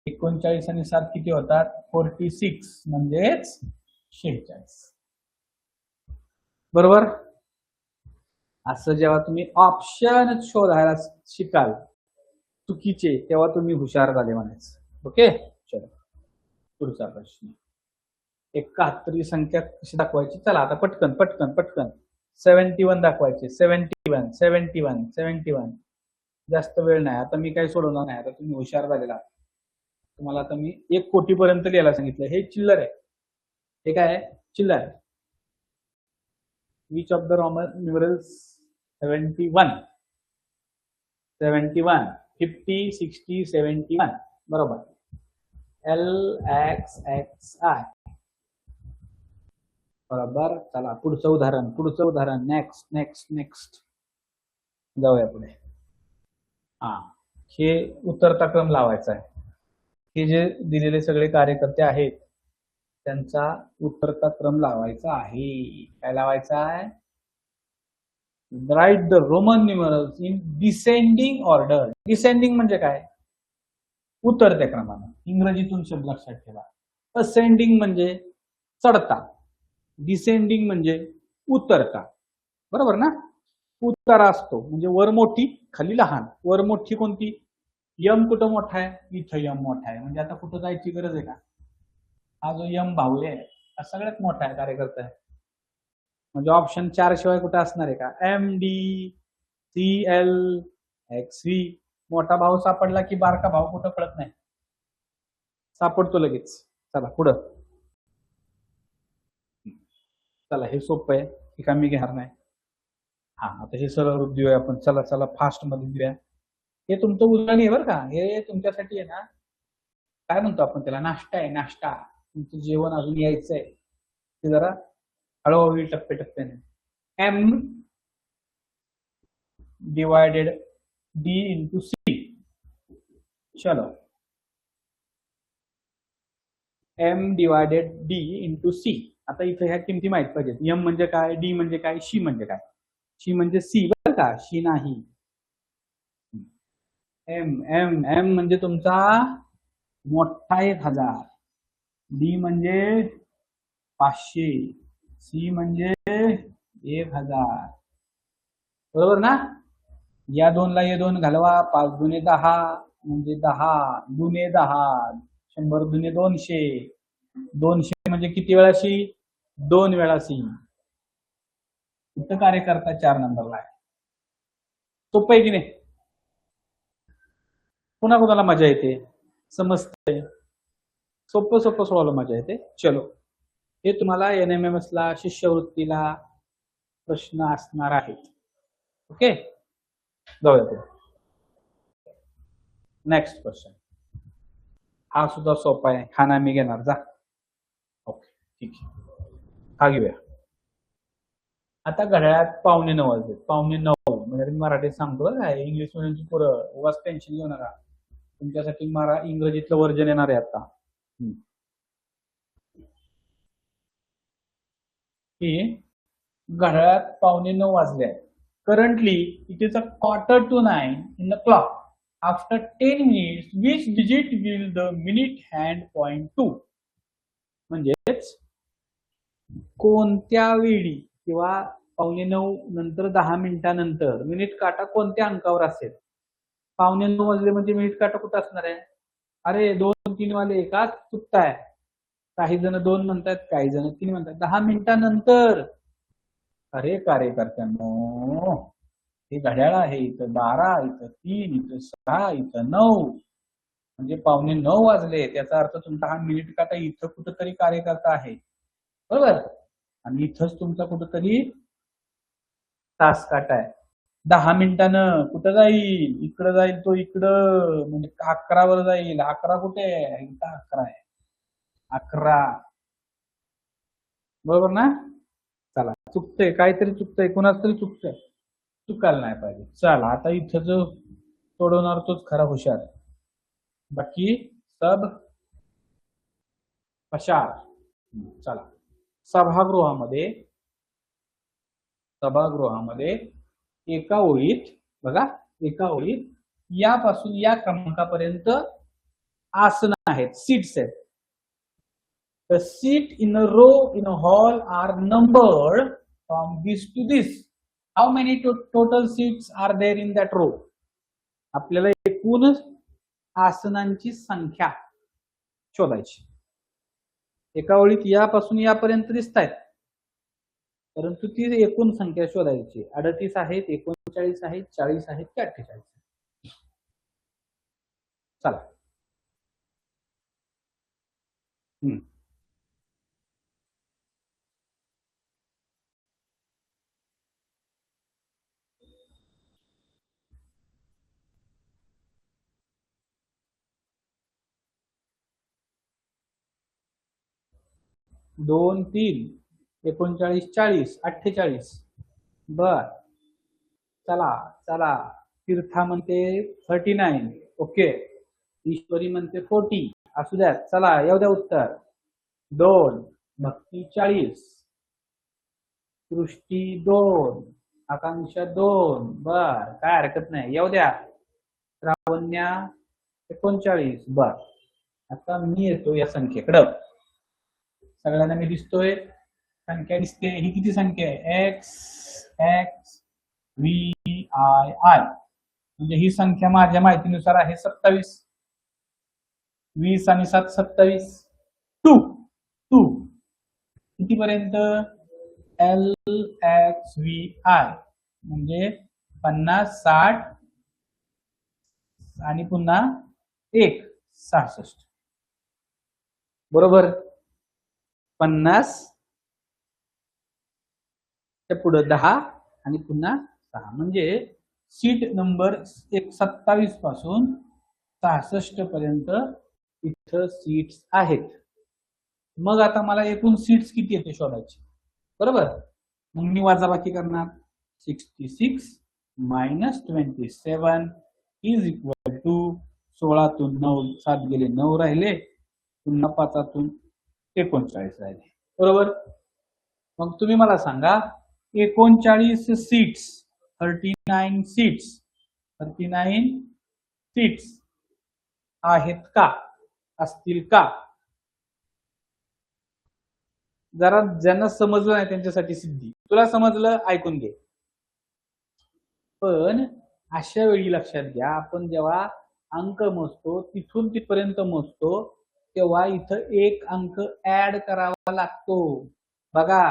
39 आणि 7 किती होतात? 46 म्हणजेच 46. बरोबर. असं जेव्हा तुम्ही ऑप्शन शोधायला शिकाल चुकीचे, तेव्हा तुम्ही हुशार झाले म्हणायचं. ओके, चलो पुढचा प्रश्न. 71 संख्या कशी दाखवायची? चला आता पटकन 71 दाखवायचे. 71. जास्त वेळ नाही, आता मी काही सोडवणार नाही. आता तुम्ही हुशार झालेला, तुम्हाला आता मी 1 कोटीपर्यंत लिहायला सांगितलं. हे चिल्लर आहे, हे काय आहे? चिल्लर आहे. Which of the Roman numerals 71 50 60 71. बरोबर. LXXI. बरोबर. चला पुढचं उदाहरण. नेक्स्ट जाऊया पुढे. हा, हे उतरता क्रम लावायचा आहे. हे जे दिलेले सगळे कार्यकर्ते आहेत त्यांचा उतरता क्रम लावायचा आहे. काय लावायचा आहे? Write the Roman numerals in descending order. Descending म्हणजे काय? उतरत्या क्रमाने. इंग्रजीतून शब्द लक्षात ठेवा. असेंडिंग म्हणजे चढता, डिसेंडिंग म्हणजे उतरता. बरोबर ना? उतारा असतो म्हणजे वर मोठी खाली लहान. वर मोठी कोणती? यम कुठं मोठा आहे? इथं यम मोठा आहे. म्हणजे आता कुठं जायची गरज आहे का? हा जो यम भाऊ आहे हा सगळ्यात मोठा आहे कार्यकर्ता आहे. म्हणजे ऑप्शन 4 शिवाय कुठं असणार आहे का? MD CL XV. मोठा भाऊ सापडला की बारका भाऊ कुठं कळत नाही, सापडतो लगेच. चला पुढं. चला हे सोपं आहे, हे का मी घेणार नाही. हा, आता हे सरळ रूप देऊया आपण. चला फास्ट मध्ये देऊया. हे तुमचं उजळणी आहे बरं का. हे तुमच्यासाठी आहे ना, काय म्हणतो आपण त्याला? नाश्ता आहे, नाश्ता. तुमचं जेवण अजून यायचंय, ते जरा हळूहळू टप्प्याने. M divided D into C. चलो, M divided D into C. आता इथे ह्या किमती माहित पाहिजेत. M म्हणजे काय, D म्हणजे काय, C म्हणजे काय. C म्हणजे C बरं का, C नाही. M म्हणजे तुमचा मोठा 1000, D म्हणजे 500, C म्हणजे 1000. बरोबर ना? या 2ला हे 2 घालवा, 5 दुने 10 म्हणजे 10 दुने 10, 100 दुने 200, 200 म्हणजे किती वेळाशी? 2 वेळाशी. इथं कार्यकर्ता 4 नंबरला आहे. सोपं आहे की नाही? पुन्हा कोणाला मजा येते? समजतंय? सोपं सोपं सोडवायला मजा येते. चलो, हे तुम्हाला NMMS ला शिष्यवृत्तीला प्रश्न असणार आहेत. ओके, जाऊया पुढे. Next question. हा सुद्धा सोपा आहे. हा ना मी घेणार, जा. ओके, ठीक आहे, हा घेऊया. आता घड्याळात 8:45 वाजले. 8:45 म्हणजे मी मराठीत सांगतो, काय इंग्लिश मिडियमची पुरं उगाच टेन्शन घेऊ नका. तुमच्यासाठी इंग्रजीतलं वर्जन येणार आहे आता. की घड्याळात 8:45 वाजले आहेत. Currently it is a 8:45 in the clock. After 10 minutes, which digit will the minute hand point to? म्हणजेच कोणत्या वेळी किंवा 8:45 नंतर 10 मिनिटानंतर मिनिट काटा कोणत्या अंकावर असेल? 8:45 वाजले म्हणजे मिनिट काटा कुठं असणार आहे? अरे 2-3 वाले का चुकताय? काही जण 2 म्हणतात, काही जण 3 म्हणतात. 10 मिनिटानंतर. अरे कार्यकर्त्यांनो, हे घड्याळ आहे, इथं 12, इथं 3, इथं 6, इथं 9 म्हणजे 8:45 वाजले. त्याचा अर्थ तुमचा हा मिनिट काटा इथं कुठंतरी कार्यकर्ता आहे, बरोबर? आणि इथंच तुमचा कुठंतरी तास काटा आहे. 10 मिनिटानं कुठं जाईल? इकडं जाईल तो, इकडं म्हणजे 11 वर जाईल. 11 कुठे आहे? इथं 11 आहे. 11, बरोबर ना? चला, चुकतंय, काहीतरी चुकतंय, कुणाच तरी चुकतंय. चुकायला नाही पाहिजे. चला, आता इथं जो सोडवणार तोच खरा हुशार, बाकी सब हुशार. चला, सभागृहामध्ये एका ओळीत बघा, एका ओळीत यापासून या क्रमांकापर्यंत आसन आहेत, सीट्स आहेत. The seat in a row in a hall are numbered from this to this. How many total seats are there in that row? आपल्याला एकूण आसनांची संख्या शोधायची. एका ओळीत यापासून यापर्यंत दिसत आहेत, परंतु ती एकूण संख्या शोधायची. 38 आहेत, 39 आहेत, 40 आहेत की 48? चला. 2, 3, 39, 40, 48. बर, चला चला. तीर्था म्हणते 39. ओके, ईश्वरी म्हणते 40. असू द्या, चला येऊ द्या उत्तर. 2, भक्ती 40, सृष्टी 2, आकांक्षा 2. बर, काय हरकत नाही, येऊ द्या. श्रावण्या 39. बर, आता मी येतो या संख्येकडं. सगळ्यांना मी दिसतोय, संख्या दिसते. ही किती संख्या आहे? X x V I I. म्हणजे ही संख्या माझ्या माहितीनुसार आहे 27. 20 आणि 7 27. 2 2 कितीपर्यंत? एल एक्स व्ही आय म्हणजे 50, 60 आणि पुन्हा 1, 66. बरोबर. 50 पुढे 10 आणि पुन्हा 6 म्हणजे सीट नंबर 27 पासून 66 पर्यंत इथं सीट्स आहेत. मग आता मला एकूण सीट्स किती येते शोधायची, बरोबर? मग मी वजाबाकी करणार. 66 मायनस 27 इज इक्वल टू 16तून 9 7 गेले, 9 राहिले, पुन्हा 5तून 39 राहिले, बरोबर? मग तुम्ही मला सांगा, 39 सीट्स, 39 सीट्स, 39 सीट्स आहेत का? असतील का? जरा ज्यांना समजलं नाही त्यांच्यासाठी सिद्धी. तुला समजलं, ऐकून घे. पण अशा वेळी लक्षात घ्या, आपण जेव्हा अंक मोजतो तिथून तिथपर्यंत मोजतो तेव्हा इथं एक अंक ऍड करावा लागतो. बघा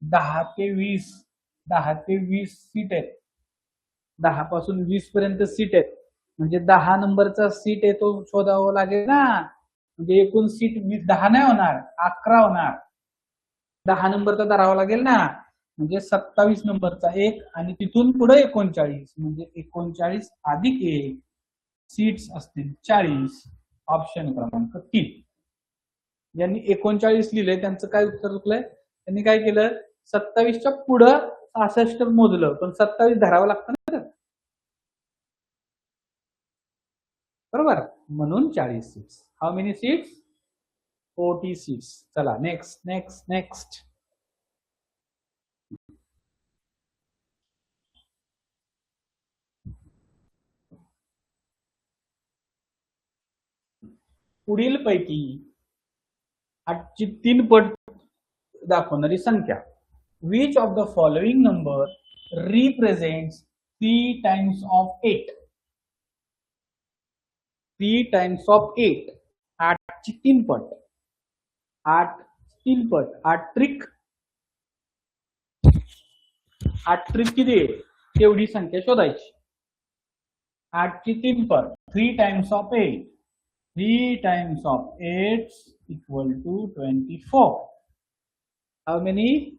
10 ते 20 सीट आहेत. 10 पासून 20 पर्यंत सीट आहेत. म्हणजे 10 नंबरचा सीट आहे तो शोधावा लागेल ना. म्हणजे एकूण सीट 10 नाही होणार, 11 होणार. 10 नंबरचा धरावा लागेल ना. म्हणजे 27 नंबरचा एक आणि तिथून पुढे 39 म्हणजे 39 अधिक 1 सीट्स असतील 40. ऑप्शन क्रमांक 3. ज्यांनी 39 लिहिलंय त्यांचं काय उत्तर चुकलंय? त्यांनी काय केलं, 27च्या पुढं 66 मोजलं, पण 27 धरावं लागतं ना, बरोबर. म्हणून 40 seats. How many seats? 40 seats. चला नेक्स्ट नेक्स्ट नेक्स्ट. पुढील पैकी 8ची 3 पट दाखवणारी संख्या. Which of the following number represents 3 times of 8? 3 times of 8. 8ची 3 पट. 8 3 पट. 8 ट्रिक. 8 ट्रिक किती आहे तेवढी संख्या शोधायची. 8ची 3 पट. 3 times of 8. 3 times of 8 equal to 24. How many?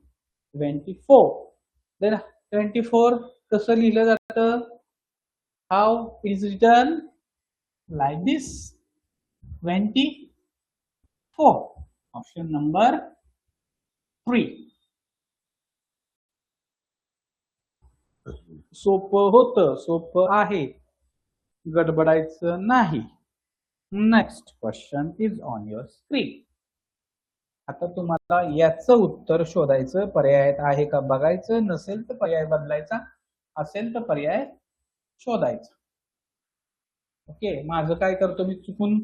24. Then 24 कसं लिहिलं जातं? How is written? Like this. 24. Option number 3. सोपं होतं, सोपं आहे, गडबडायचं नाही. Next question is on your screen. आता तुम्हाला याचं उत्तर शोधायचं. पर्याय आहे का बघायचं, नसेल तर पर्याय बदलायचा, असेल तर पर्याय शोधायचा. ओके. माझं काय करतो मी, चुकून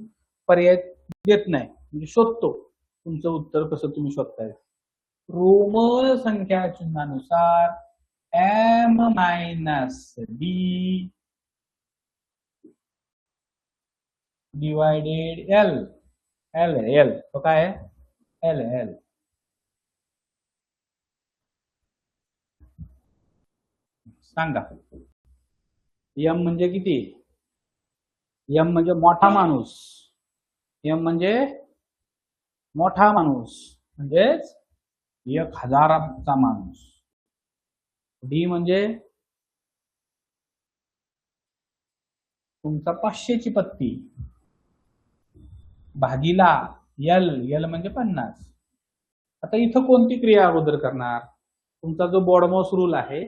पर्याय देत नाही, म्हणजे शोधतो. तुमचं उत्तर कसं तुम्ही शोधताय. रोमन संख्या चिन्हानुसार m - d divided L. L आहे, L तो काय आहे? L आहे, L. सांगा. M म्हणजे किती? M म्हणजे मोठा माणूस. M म्हणजे मोठा माणूस, म्हणजेच 1000चा माणूस. D म्हणजे तुमचा 500ची पत्ती. भागीला L. L म्हणजे 50. आता इथं कोणती क्रिया अगोदर करणार? तुमचा जो बॉडमॉस रूल आहे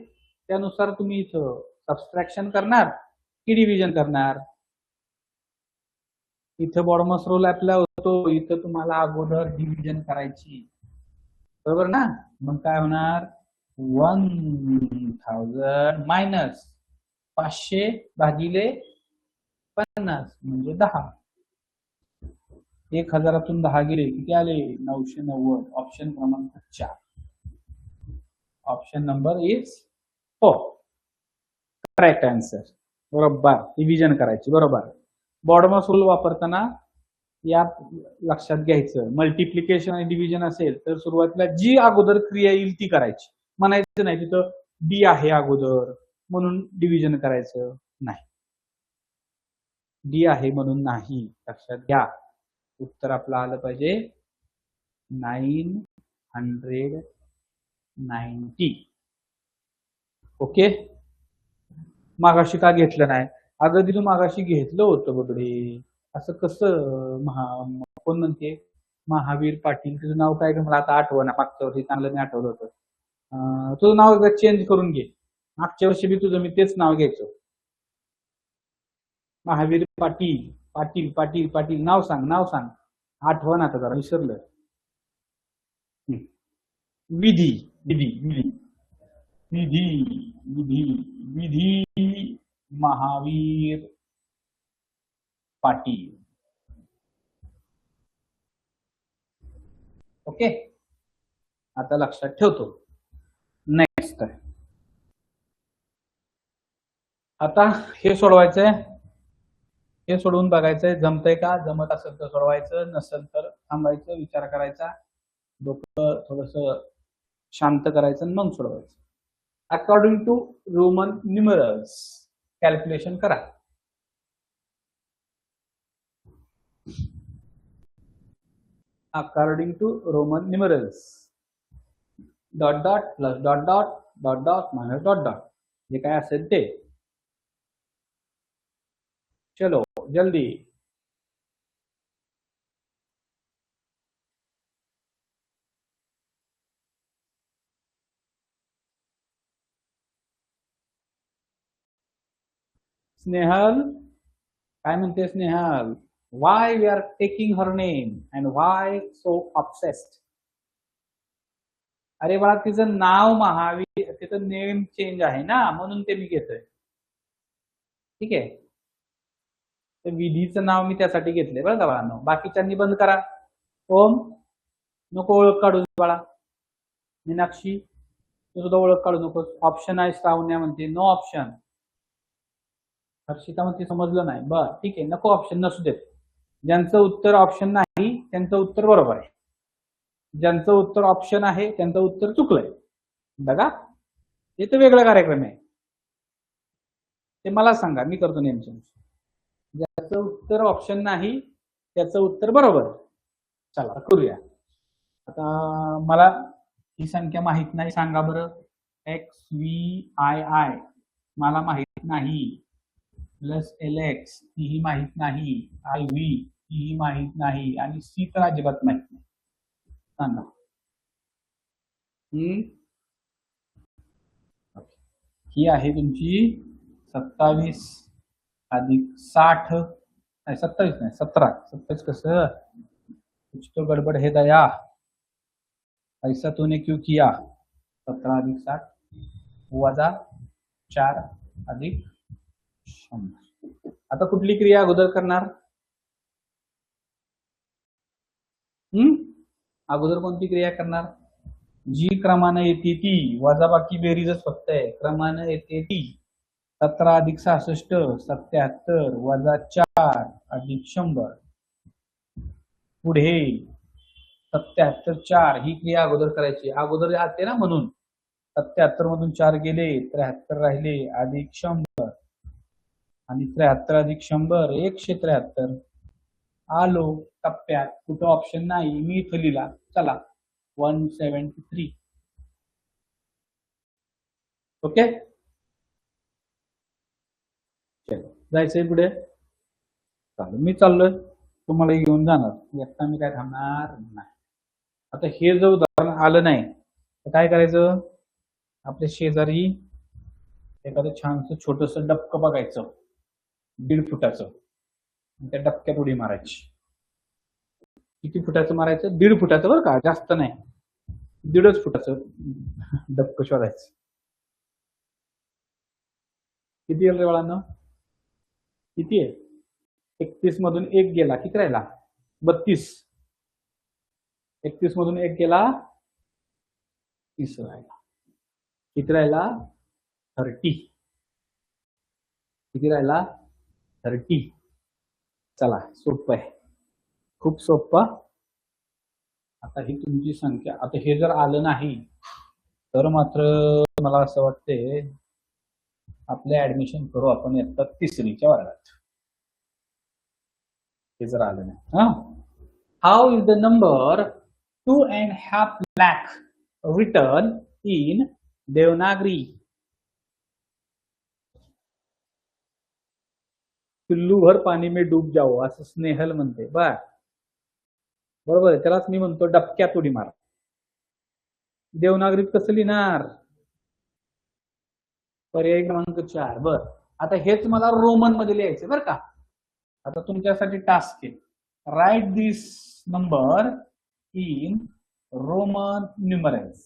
त्यानुसार तुम्ही इथं सबस्ट्रॅक्शन करणार की डिव्हिजन करणार? इथं बॉडमॉस रूल अप्लाय होतो, इथं तुम्हाला अगोदर डिव्हिजन करायची, बरोबर ना. मग काय होणार? 1000 मायनस 500 भागिले 50 म्हणजे 10. 1000तून 10 गेले किती आले? 990. ऑप्शन क्रमांक 4. Option number is 4. Correct answer. बरोबर. डिव्हिजन करायची, बरोबर. बॉडमॉस रूल वापरताना या लक्षात घ्यायचं, मल्टिप्लिकेशन आणि डिव्हिजन असेल तर सुरुवातीला जी अगोदर क्रिया येईल ती करायची. म्हणायचं नाही तिथं डी आहे अगोदर म्हणून डिव्हिजन करायचं नाही. डी आहे म्हणून नाही, लक्षात घ्या. उत्तर आपलं आलं पाहिजे 990. ओके. मागाशी का घेतलं नाही? अगं तिथं मागाशी घेतलं होतं बघडे. असं कसं? कोण म्हणते? महावीर पाटील. तुझं नाव काय? मला आता आठवण. मागच्या वर्षी चांगलं मी आठवलं होतं. तुझं नाव एकदा चेंज करून घे. मागच्या वर्षी बी तुझं मी तेच नाव घ्यायचो. महावीर पाटील. पाटील पाटील पाटील. नाव सांग, नाव सांग. आठवण आता जरा विसरलं. विधी विधी विधी विधी विधी विधी महावीर पाटील. ओके. आता लक्षात ठेवतो. नेक्स्ट आता हे सोडवायचंय, हे सोडवून बघायचंय जमतंय का, जमत असेल तर सोडवायचं, नसेल तर थांबायचं, विचार करायचा, डोकं थोडस शांत करायचं मग सोडवायचं. According to Roman numerals calculation करा. According to Roman numerals dot dot plus dot dot dot dot minus dot dot जे काय असेल ते. चलो जल्दी. स्नेहल काय म्हणते Snehal? why we are taking her name and why so obsessed? अरे बाळा तिचं नाव महावीर, तिचं नेम चेंज आहे ना म्हणून ते मी घेतोय. ठीक आहे, तर विधीचं नाव मी त्यासाठी घेतलंय बरं का बाळांनो. बाकीच्यांनी बंद करा. ओम नको ओळख काढू बाळा. मीनाक्षी तू सुद्धा ओळख काढू नकोस. ऑप्शन आहे श्रावण्या म्हणते नो ऑप्शन. हर्षिता म्हणते समजलं नाही. बर ठीक आहे, नको ऑप्शन नसू देत. ज्यांचं उत्तर ऑप्शन नाही त्यांचं उत्तर बरोबर आहे, ज्यांचं उत्तर ऑप्शन आहे त्यांचं उत्तर चुकलंय. बघा हे तर वेगळा कार्यक्रम आहे, ते मला सांगा, मी करतो नेम चेंज. ज्याचं उत्तर ऑप्शन नाही त्याचं उत्तर बरोबर. चला करूया. आता मला ही संख्या माहित नाही, सांगा बरं. एक्स व्ही आय आय मला माहित नाही, प्लस एल एक्स ही माहित नाही, आय व्ही ही माहित नाही, आणि सी तर अजिबात माहित नाही. सांगा. ही आहे तुमची 27 अधिक 60 नाही 27 नाही 17. 27 कसं, कुछ तो गडबड है दया, ऐसा तूने क्यों किया. 17 अधिक 60 वजा 4 अधिक 100. आता कुठली क्रिया अगोदर करणार? अगोदर कोणती क्रिया करणार? जी क्रमानं येते ती, वजा बाकी बेरीजच फक्त आहे. क्रमानं येते ती 17 अधिक 66 77 वजा 4 अधिक 100 पुढे 77 4 ही क्रिया अगोदर करायची. अगोदर जाते ना म्हणून 77 मधून 4 गेले 73 राहिले अधिक 100 आणि 73 अधिक 100 173. आलो टप्प्यात, कुठं ऑप्शन नाही, मी इथं लिहिला. चला 173. ओके जायचंय पुढे. चालू मी चाललोय, तुम्हाला घेऊन जाणार, एकटा मी काय थांबणार नाही. आता हे जर उदाहरण आलं नाही तर काय करायचं? आपल्या शेजारी एखादं छानसं छोटस डबकं बघायचं 1.5 फुटाचं, त्या डबक्यात उडी मारायची. किती फुटाचं मारायचं? 1.5 फुटाचं बरं का, जास्त नाही, 1.5 फुटाचं डबकं शोधायचं. किती येईल रे बाळांनो? किती आहे? 31 मधून 1 गेला, किती राहिला? 32. 31 मधून 1 गेला 30 राहिला. किती राहिला? 30. किती राहिला? 30. चला सोपं आहे, खूप सोपं. आता ही तुमची संख्या. आता हे जर आलं नाही तर मात्र मला असं वाटते आपले ऍडमिशन करू आपण इयत्ता 3रीच्या वर्गात. हे जर आलं नाही. How is the number 2.5 lakh return in Devanagari? पिल्लू भर पाणी में डूब जाओ असं स्नेहल म्हणते. बरोबर आहे, त्यालाच मी म्हणतो डबक्यात उडी मार. देवनागरीत कसं लिहिणार? पर्याय क्रमांक 4. बर आता हेच मला रोमन मध्ये लिहायचं बरं का. आता तुमच्यासाठी टास्क आहे, write this number in Roman numerals.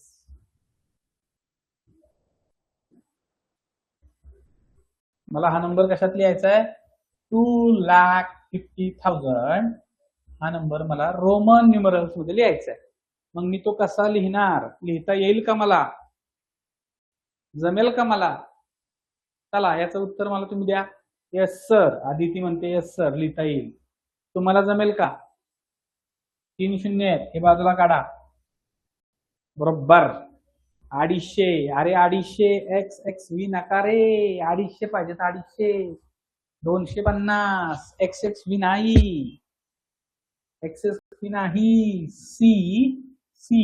मला हा नंबर कशात लिहायचा आहे? 2,50,000 हा नंबर मला रोमन न्यूमरल्स मध्ये लिहायचा आहे. मग मी तो कसा लिहिणार? लिहिता येईल का मला? जमेल का मला? चला याचं उत्तर मला तुम्ही द्या. Yes sir. आदिती म्हणते येस सर, लिहिता येईल. तुम्हाला जमेल का? 3 शून्य आहेत, हे बाजूला काढा. बरोबर 250. अरे 250 एक्स एक्स व्ही नका रे, 250 पाहिजे. 250 250 एक्स एक्स व्ही नाही, एक्स एक्स व्ही नाही. सी सी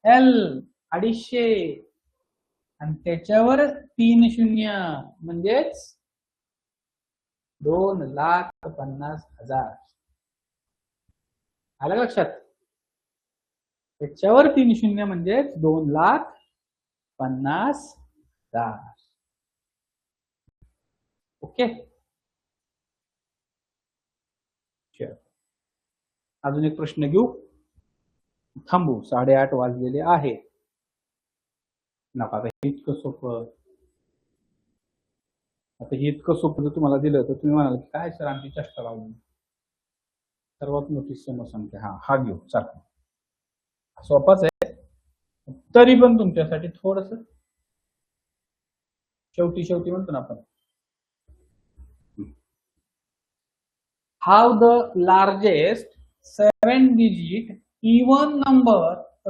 एल 250 आणि त्याच्यावर 3 शून्य म्हणजेच 2,50,000. आलं का लक्षात? त्याच्यावर 3 शून्य म्हणजे 2,50,000. ओके. अजून एक प्रश्न घेऊ. थांबू, 8:30 वाजलेले आहे. नका इतकं सोपं. आता हे इतकं सोपं जर तुम्हाला दिलं तर तुम्ही म्हणाल काय सर आमची चेष्टा लावली. सर्वात मोठी समसंख्या हा घेऊ. चला, सोपाच आहे तरी पण तुमच्यासाठी थोडस शेवटी म्हणतो ना आपण. How the largest 7-digit even number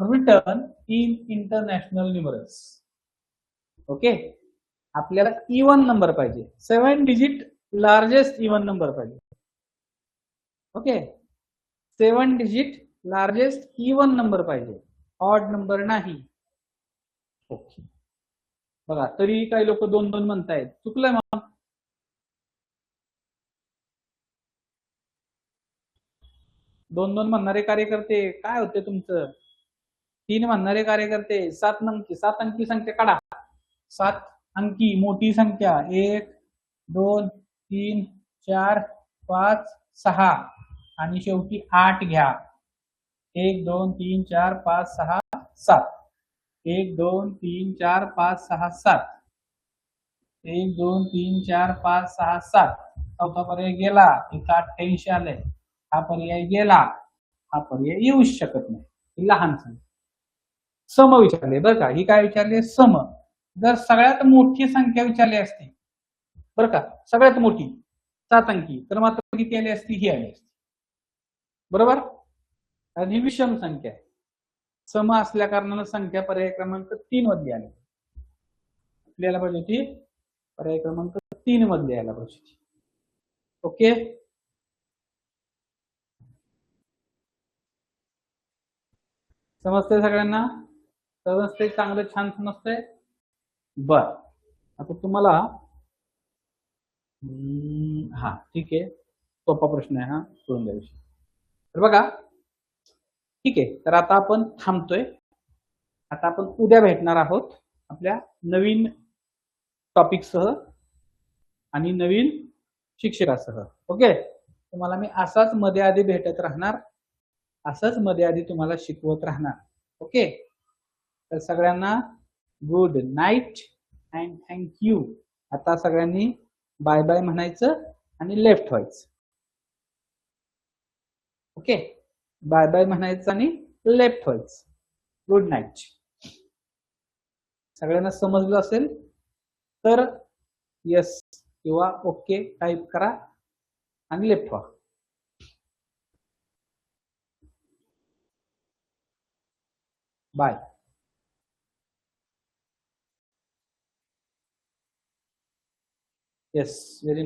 written in international numerals. Okay, आपल्याला इवन नंबर पाहिजे. 7-digit लार्जेस्ट इवन नंबर पाहिजे. Okay, 7-digit largest even number पाहिजे, ऑड नंबर नाही. ओके, बघा तरी काही लोक 2-2 म्हणतायत. चुकलंय मग. 2-2 म्हणणारे कार्यकर्ते काय होते तुमचं? 3 म्हणणारे कार्यकर्ते 7 अंकी संख्या काढा. 7 अंकी मोठी संख्या 1 2 3 4 5 6 आणि शेवटी 8 घ्या. 1 2 3 4 5 6 7. 1 2 3 4 5 6 7. 1 2 3 4 5 6 7. चौथा पर्याय गेला. इथं 88 आलंय. हा पर्याय गेला. हा पर्याय येऊच शकत नाही. लहान संख्या. सम विचारले बरं का. ही काय विचारले? सम. जर सगळ्यात मोठी संख्या विचारली असती बरं का, सगळ्यात मोठी 7 अंकी, तर मात्र किती आली असती? ही आली असती. बरोबर. आणि विषम संख्या आहे. सम असल्या कारणानं संख्या पर्याय क्रमांक 3 मधली आली. आपल्याला पाहिजे होती पर्याय क्रमांक 3 मधली यायला पाहिजे. ओके, समजतंय सगळ्यांना? समजतंय? चांगलं छान समजतंय. बर, आता तुम्हाला हा ठीक आहे, सोपा प्रश्न आहे हा, सोडून द्या विषय. तर बघा ठीक आहे, तर आता आपण थांबतोय. आता आपण उद्या भेटणार आहोत आपल्या नवीन टॉपिक सह आणि नवीन शिक्षकासह. ओके, तुम्हाला मी असाच मध्ये आधी भेटत राहणार, असंच मध्ये आधी तुम्हाला शिकवत राहणार. ओके, तर सगळ्यांना गुड नाईट अँड थँक्यू. आता सगळ्यांनी बाय बाय म्हणायचं आणि लेफ्ट व्हायचं. ओके, बाय बाय म्हणायचं आणि लेफ्ट व्हायचं. Good night. सगळ्यांना समजलं असेल तर येस किंवा ओके टाईप करा आणि लेफ्ट व्हा. बाय. Yes, very